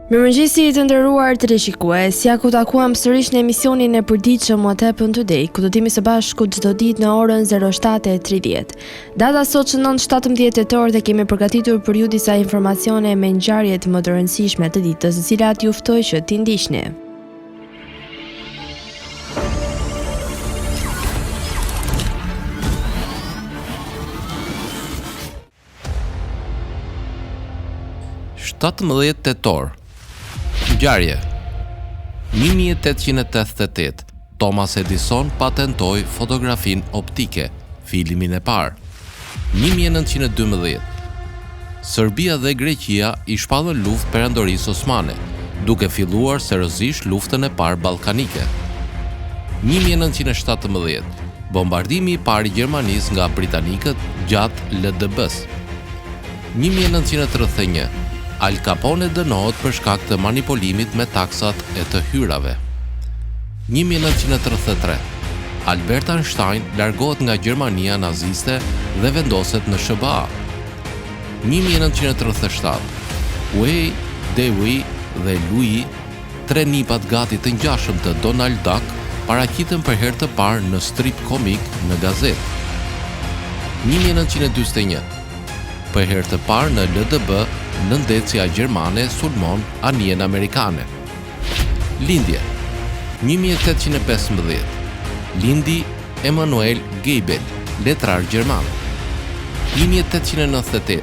Mirëmëngjesi të nderuar teleshikues, ja ku takuam sërish në emisionin e përditshëm What Happened Today, ku do t'jemi së bashku çdo ditë në orën 07:30. Data sot shënon 17 tetor dhe kemi përgatitur për ju disa informacione me ngjarjet më të rëndësishme të ditës, të cilat ju ftoj që t'i ndiqni. Tetor. Ngjarje. 1888, Thomas Edison patentoi fotografinë optike, filimin e parë. 1912, Serbia dhe Greqia i shpallën luftë perandorisë osmane, duke filluar seriozisht luftën e parë ballkanike. 1917, bombardimi i parë i Gjermanisë nga britanikët gjatë LDB-s. 1931, Al Capone dënohet për shkak të manipulimit me taksat e të hyrave. 1933, Albert Einstein largohet nga Gjermania naziste dhe vendoset në SBA. 1937, Wei, Dewey dhe Louis, tre nipat gati të ngjashëm të Donald Duck, paraqiten për herë të parë në strip komik në gazetë. 1941, për herë të parë në LDB, nëndecja gjermane sulmon anijen amerikane. Lindje. 1815, lindi Emanuel Geibel, letrar gjerman. 1898,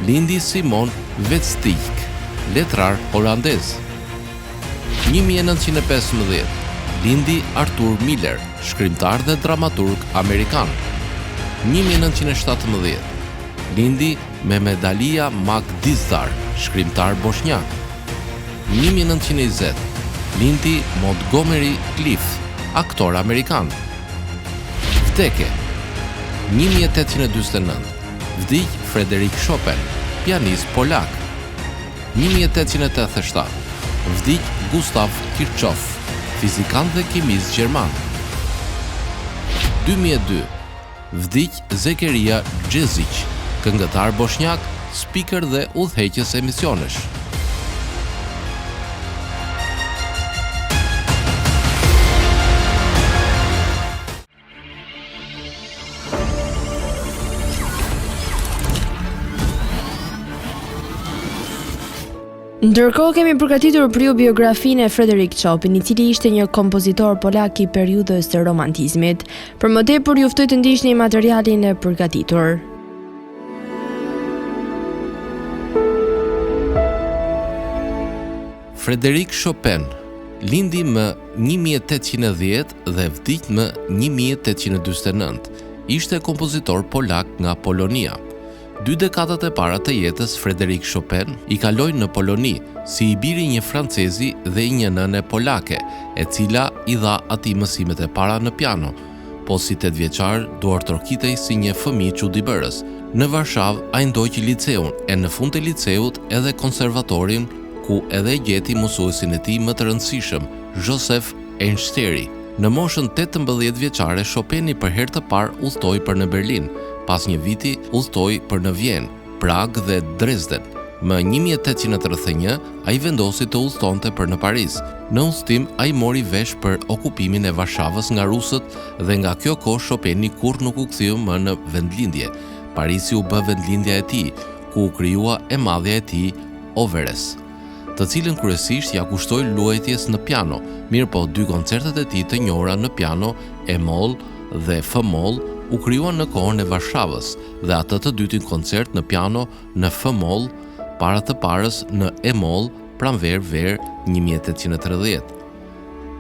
lindi Simon Vetzstijk, letrar holandez. 1915, lindi Arthur Miller, shkrimtar dhe dramaturg amerikan. 1917, lindi Mehmet-Ali Magdizdar, shkrimtar bosnjak. 1920, lindi Montgomery Clift, aktor amerikan. Vdekje. 1849, vdiq Frédéric Chopin, pianist polak. 1887, vdiq Gustav Kirchhoff, fizikan dhe kimist gjerman. 2002, vdiq Zekeria Xhezic, këngëtar bosnjak, speaker dhe udhëheqës emisionesh. Ndërkohë kemi përgatitur për ju biografinë e Frédéric Chopin, i cili ishte një kompozitor polak i periudhës së romantizmit. Për më tepër ju ftoj të ndiqni materialin e përgatitur. Frédéric Chopin, lindi më 1810 dhe vdiq më 1849, ishte kompozitor polak nga Polonia. 2 dekadat e para të jetës, Frédéric Chopin i kaloi në Poloni, si i biri një francezi dhe i një nëne polake, e cila i dha atij mësimet e para në piano, po si 8 vjeçar duartrokitej si një fëmijë çuditbërës. Në Varshavë ai ndoqi liceun e në fund të liceut edhe konservatorin, ku edhe gjeti mësuesin e tij më të rëndësishëm, Joseph Einsteri. Në moshën 18 vjeçare, Chopin për herë të parë udhtoi për në Berlin, pas një viti udhtoi për në Vjenë, Prag dhe Dresden. Më 1831 ai vendosi të udhtonte për në Paris. Në udhtim ai mori vesh për okupimin e Varshavës nga rusët dhe nga kjo kohë Chopini kurrë nuk u kthye më në vendlindje. Parisi u bë vendlindja e tij, ku u krijua e madhja e tij Overes, të cilën kryesisht ja kushtoi luajtjes në piano, mirë po 2 koncertet e tij të njohura në piano, E-moll dhe F-moll, u krijuan në kohën e Varshavës dhe atë të dytin koncert në piano në F-moll, para të parës në E-moll pranver 1830.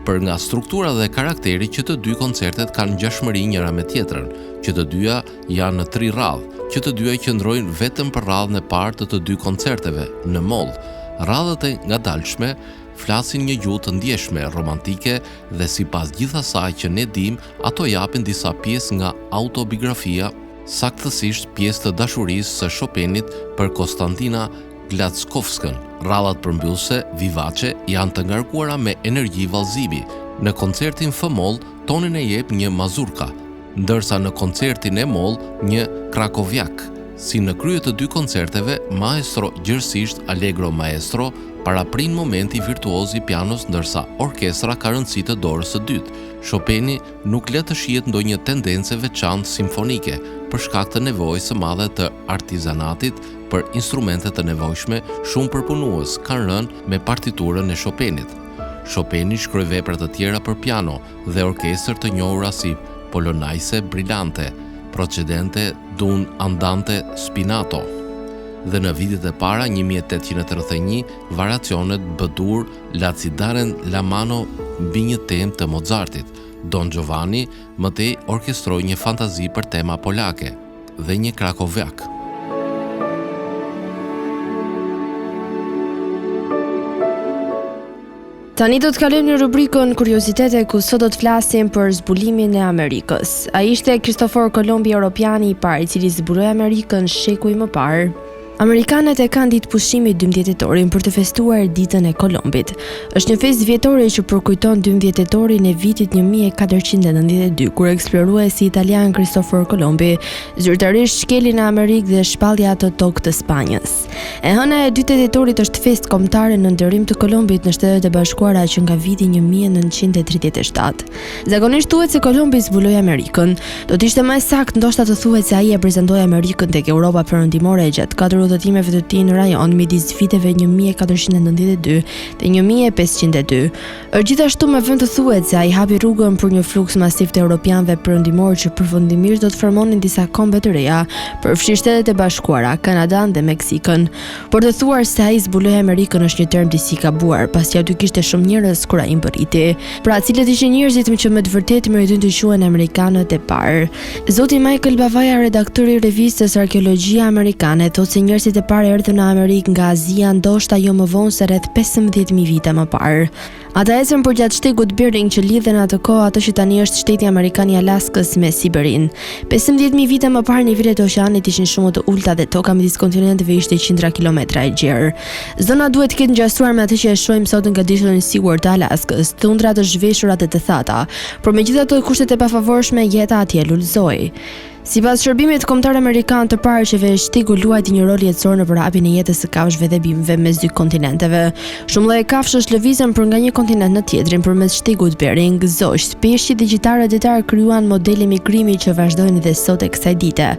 Për nga struktura dhe karakteri që të 2 koncertet kanë ngjashmëri njëra me tjetrën, që të dyja janë në 3 radhë, që të dyja qëndrojnë vetëm për radhën e parë të 2 koncerteve në moll. Radhët e ngadalshme flasin një gjuhë të ndjeshme, romantike dhe sipas gjithë asaj që ne dim, ato japin disa pjesë nga autobiografia, saktësisht pjesë të dashurisë së Chopinit për Konstantina Gladkovskën. Radhat përmbyllëse, vivace, janë të ngarkuara me energji vallëzimi. Në koncertin F-moll, tonin e jep një mazurka, ndërsa në koncertin E-moll një krakoviak, Si në krye të dy koncerteve, maestro gjërësisht Allegro Maestro paraprin momenti virtuoz i pianos ndërsa orkestra ka rëndësi të dorës së dytë. Chopini nuk le të shihet ndonjë tendence veçantë simfonike për shkak të nevojës së madhe të artizanatit për instrumente të nevojshme. Shumë përpunues kanë rënë me partiturën e Chopinit. Chopini shkroi vepra të tjera për piano dhe orkestër të njohura si Polonaise Brillante, Procedente d'un Andante Spinato. Dhe në vitet e para 1831 variacionet B-dur Lacidaren la mano mbi një temë të Mozartit. Don Giovanni mëtej orkestroi një fantazi për tema polake dhe një krakoviak. Tani do të kalojmë në rubrikën Kuriozitete ku sot do të flasim për zbulimin e Amerikës. Ai ishte Kristofor Kolombi Europiani i parë i cili zbuloi Amerikën shekuj më parë. Amerikanët e kanë ditë pushimit 12 tetorin për të festuar ditën e Kolombit. Është një festë vjetore që përkujton 12 tetorin e vitit 1492, kur eksploruesi italian Kristofor Kolombi zyrtarisht shkeli në Amerikë dhe shpalli atë tokë të Spanjës. E hëna e 2 tetorit është festë kombëtare në nderim të Kolombit në Shtetet e Bashkuara që nga viti 1937. Zakonisht thuhet se Kolombi zbuloi Amerikën. Do të ishte më saktë ndoshta të thuhet se ai e prezantoi Amerikën tek Europa Perëndimore gjatë 4 udhëtimeve të tij në rajon midis viteve 1492 dhe 1502. Gjithashtu me vend të thuhet se ai hapi rrugën për një fluks masiv të europianëve perëndimor që përfundimisht do të formonin disa kombe të reja, përfshirë Shtetet e Bashkuara, Kanadan dhe Meksikën. Por të thuar se ai zbuloi Amerikën është një term disi gabuar, pasi aty kishte shumë njerëz kur ai mbërriti. Pra, cilët ishin njerëzit që me të vërtetë meritojnë të quhen amerikanët e parë. Zoti Michael Bavaja, redaktori i revistës Arkeologjia Amerikane, thotë se njerëzit e parë erdhën në Amerikë nga Azia ndoshta jo më vonë se rreth 15.000 vite më parë. Ata ecën përgjatë shtegut Bering që lidhen atë kohë atë që tani është shteti amerikan i Alaskës me Siberin. 15.000 vite më parë nivelet e oqeanit ishin shumë të ulta dhe toka midis kontinenteve ishte qindra kilometra e gjerë. Zona duhet të ketë ngjashruar me atë që e shohim sot nga dishlli Seward të Alaskës, tundra të zhveshura dhe të thata, por megjithatë kushtet e pafavorshme jeta atje lulëzoi. Sipas shërbimit kombëtar amerikan të parë që shtegu luajti një rol jetësor në përhapjen e jetës së kafshëve dhe bimëve mes dy kontinenteve. Shumë lloje kafshësh lëvizën për nga një kontinent në tjetrin përmes shtegut Bering, zogj, peshqit dhe gjitarët detar krijuan modele migrimi që vazhdojnë edhe sot e kësaj dite.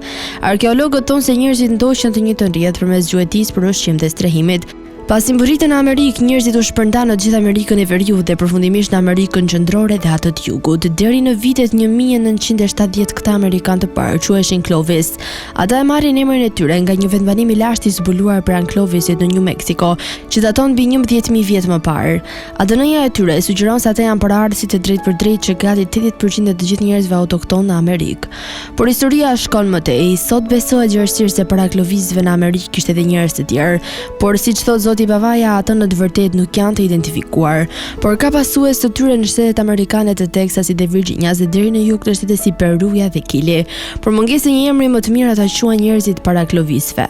Arkeologët thonë se njerëzit ndoqën të njëjtën rrjet përmes gjuetisë për ushqim dhe strehimit. Pasi mbërritën në Amerikë, njerëzit u shpërndan në gjithë Amerikën e Veriut dhe përfundimisht në Amerikën Qendrore dhe atë të Jugut. Deri në vitet 1970 këta amerikanë të parë quheshin Clovis. Ata e marrin emrin e tyre nga një vendbanim i lashtë i zbuluar pranë Clovisit në New Mexico, që daton mbi 11.000 vjet më parë. ADN-ja e tyre sugjeron se ata janë paraardhësit e drejtpërdrejtë që gati 80% e të gjithë njerëzve autokton në Amerikë. Por historia shkon më tej. Sot besohet gjërësisht se para Clovisëve në Amerikë kishte edhe njerëz të tjerë, por siç thotë Zoti Bavaja, ata në të vërtetë nuk janë të identifikuar, por ka pasues të tyre në shtetet amerikane të Teksasit dhe Virginias dhe deri në jug të shtete si Peruja dhe Kili. Por mungesë një emri më të mirë ata quajnë njerëzit para Clovisëve.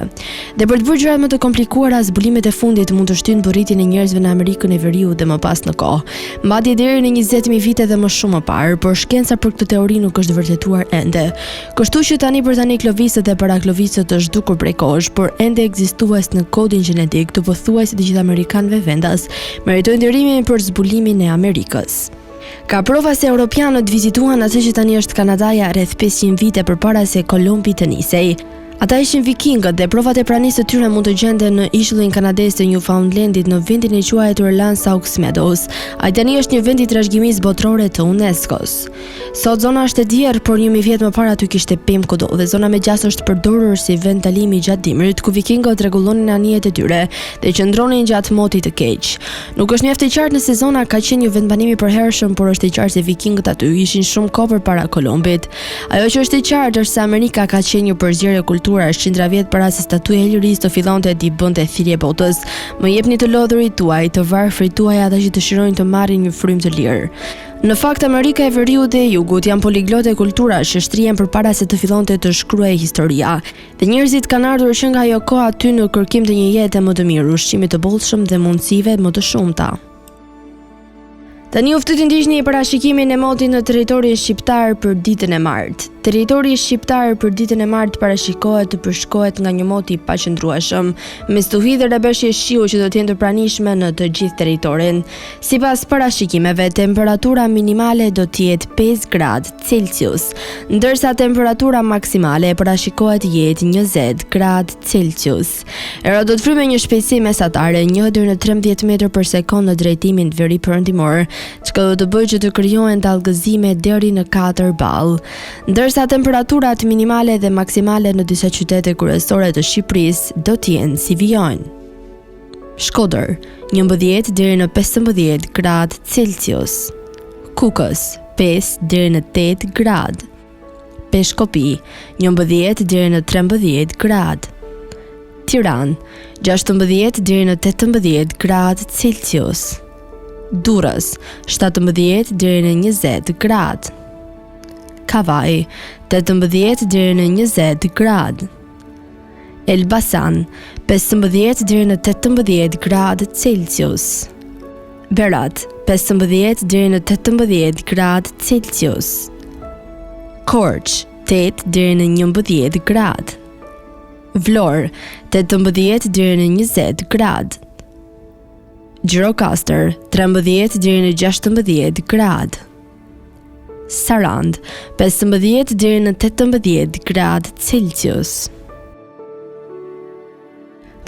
Dhe për të bërë gjërat më të komplikuara, zbulimet e fundit mund të shtyjnë burritin e njerëzve në Amerikën e Veriut dhe më pas në kohë, madje deri në 20.000 vite dhe më shumë më parë, por shkenca për këtë teori nuk është vërtetuar ende. Kështu që tani për tani Clovisët dhe para Clovisët është zhdukur prej kohësh, por ende ekzistues në kodin gjenetik të pothuajse si të gjithë amerikanëve vendas meritojnë ndërimin për zbulimin e Amerikës. Ka prova se europianët vizituan atë që tani është Kanadaja rreth 500 vite përpara se Kolumbi të nisej. Ata ishin vikingët dhe provat e pranisë të tyre mund të gjenden në ishullin kanadez të Newfoundlandit në vendin e quajtur Lansaux Meadows. Ai tani është një vend i trashëgimisë botërore të UNESCO-s. Sot zona është e djerë, por 1000 vjet më parë aty kishte pemë kudo dhe zona me gjas është përdorur si vend talimi gjatë dimrit, ku vikingët rregullonin anijet e tyre dhe qëndronin gjatë motit të keq. Nuk është mjaft e qartë nëse zona ka qenë një vend banimi për hershëm, por është e qartë se vikingët aty ishin shumë kohë përpara Kolumbit. Ajo që është e qartë është se Amerika ka qenë një përzgjerje është qindra vjet para se statuja e lirisë të fillonte të bënte thirrje botës. Më jepni të lodhurit tuaj, të varfrit tuaj ata që dëshirojnë të marrin një frymë të lirë. Në fakt, Amerika e Veriut dhe e Jugut janë poliglote kulturash që shtrihen përpara se të fillonte të shkruajë historia. Dhe njerëzit kanë ardhur që nga ajo kohë aty në kërkim të një jete më të mirë, ushqimit të bollshëm dhe mundësive më të shumta. Tani u ftyti ndiqni parashikimin e motit në territorin shqiptar për ditën e martë. Territori shqiptar për ditën e martë parashikohet të përshkohet nga një mot i paqëndrueshëm, me stuhi dhe rrebeshje shiu që do të jenë të pranishme në të gjithë territorin. Sipas parashikimeve, temperatura minimale do të jetë 5 gradë Celsius, ndërsa temperatura maksimale parashikohet të jetë 20 gradë Celsius. Era do të frymë një shpejtësi mesatare 1 deri në 13 metër për sekond në drejtimin veri-perëndimor, çka do të bëjë që të krijohen dallgëzime deri në 4 ball. Ndërsa temperaturat minimale dhe maksimale në disa qytete kryesore të Shqipërisë do të jenë si vijojnë. Shkodër, 11 deri në 15 gradë Celsius. Kukës, 5 deri në 8 gradë. Peshkopi, 11 deri në 13 gradë. Tiranë, 16 deri në 18 gradë Celsius. Durrës, 17 deri në 20 gradë. Kavaj, 18 deri në 20 gradë. Elbasan, 15 deri në 18 gradë Celsius. Berat, 15 deri në 18 gradë Celsius. Korç, 8 deri në 11 gradë. Vlorë, 18 deri në 20 gradë. Gjirokastër, 13 deri në 16 gradë. Sarand, 15 deri në 18 gradë Celsius.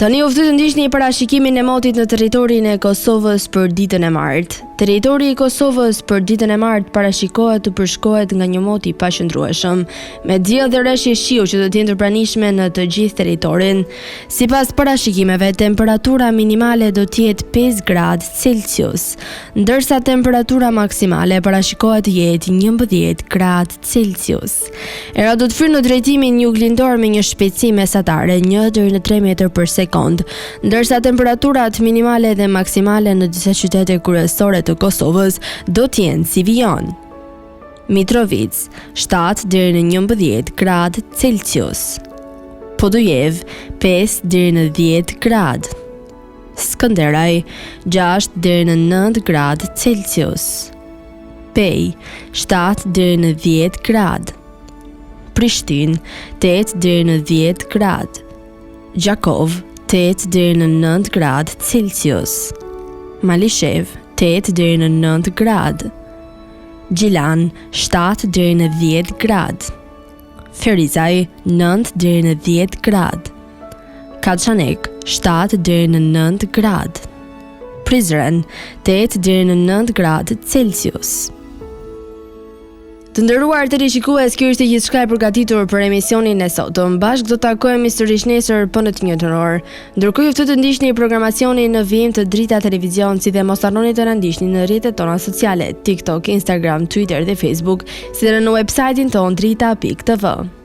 Tani u ftyti të ndiqni parashikimin e motit në territorin e Kosovës për ditën e martë. Territori i Kosovës për ditën e martë parashikohet të përshkohet nga një mot i paqëndrueshëm, me diell dhe rreshje shiu që do të jenë të pranishme në të gjithë territorin. Sipas parashikimeve, temperatura minimale do të jetë 5 gradë Celsius, ndërsa temperatura maksimale parashikohet të jetë 11 gradë Celsius. Era do të frynë në drejtimin juglindor me një shpejtësi mesatare 1 deri në 3 metër për sekond, ndërsa temperaturat minimale dhe maksimale në disa qytete kryesore të Kosovës do të jenë si vijon. Mitrovic, 7 deri në 11 gradë Celsius. Podujev, 5 deri në 10 gradë. Skënderaj, 6 deri në 9 gradë Celsius. Pej, 7 deri në 10 gradë. Prishtinë, 8 deri në 10 gradë. Gjakov, 8 deri në 9 gradë Celsius. Malishev, 8 deri në 9 gradë. Gjilan, 7 deri në 10 gradë. Ferizaj, 9 deri në 10 gradë. Kaçanek, 7 deri në 9 gradë. Prizren, 8 deri në 9 gradë Celsius. Të nderuar teleshikues, kjo ishte gjithçka e përgatitur për emisionin e sotëm. Bashkë do të takohemi sërish nesër në të njëjtën orë. Ndërkohë ju ftoj të ndiqni programacionin në vijim të Drita Televizion, si dhe mos harroni të na ndiqni në rrjetet tona sociale, TikTok, Instagram, Twitter dhe Facebook, si dhe në websajtin ton drita.tv.